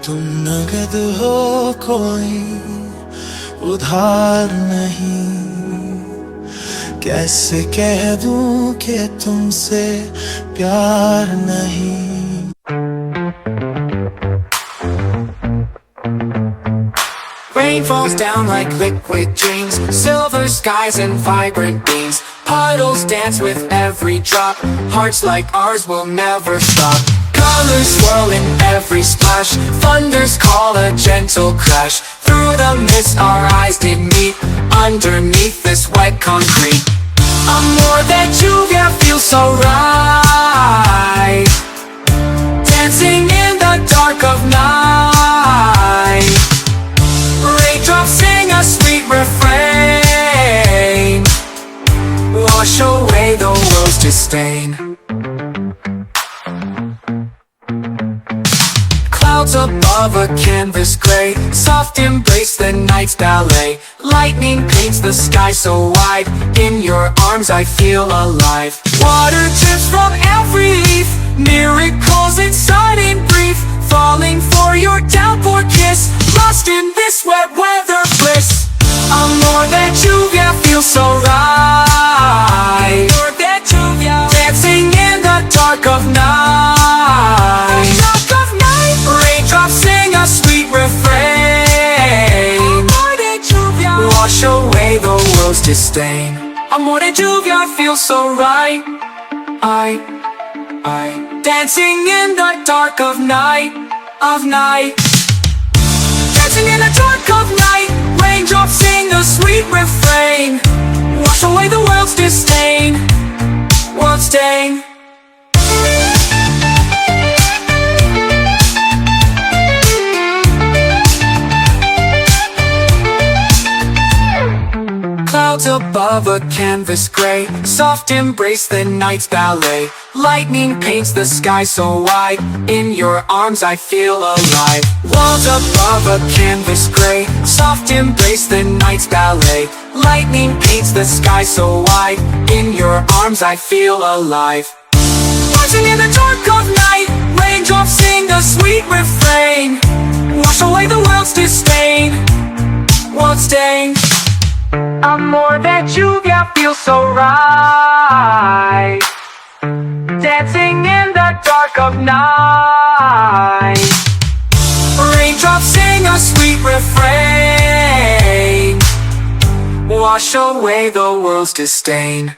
तुम नगद हो कोई उधार नहीं, कैसे कह दूं कि तुमसे प्यार नहीं। Rain falls down like liquid dreams, silver skies and vibrant beams. Puddles dance with every drop, hearts like ours will never stop. Colors swirl in every splash, thunders call a gentle crash. Through the mist our eyes did meet, underneath this wet concrete. Amor de Lluvia feels so right, dancing in the dark of night. Raindrops sing a sweet refrain, wash away the world's disdain. Clouds above a canvas gray, soft embrace the night's ballet. Lightning paints the sky so wide, in your arms I feel alive. Water drips from every leaf, miracles in sudden brief. Falling for your downpour kiss, lost in this wet weather bliss. Amor de Lluvia feels so right, dancing in the dark of night. Raindrops sing a sweet refrain, wash away the world's disdain. Amor de Lluvia feels so right, dancing in the dark of night, dancing in the dark of night. Raindrops sing a sweet refrain, wash away the world's disdain, world's stain. Clouds above a canvas gray, soft embrace the night's ballet. Lightning paints the sky so wide, in your arms I feel alive. Walls above a canvas gray, soft embrace the night's ballet. Lightning paints the sky so wide, in your arms I feel alive. Dancing in the dark of night, raindrops sing a sweet refrain, wash away the world's disdain, world's stain. Amor de Lluvia feels so right, dancing in the dark of night. Raindrops sing a sweet refrain, wash away the world's disdain.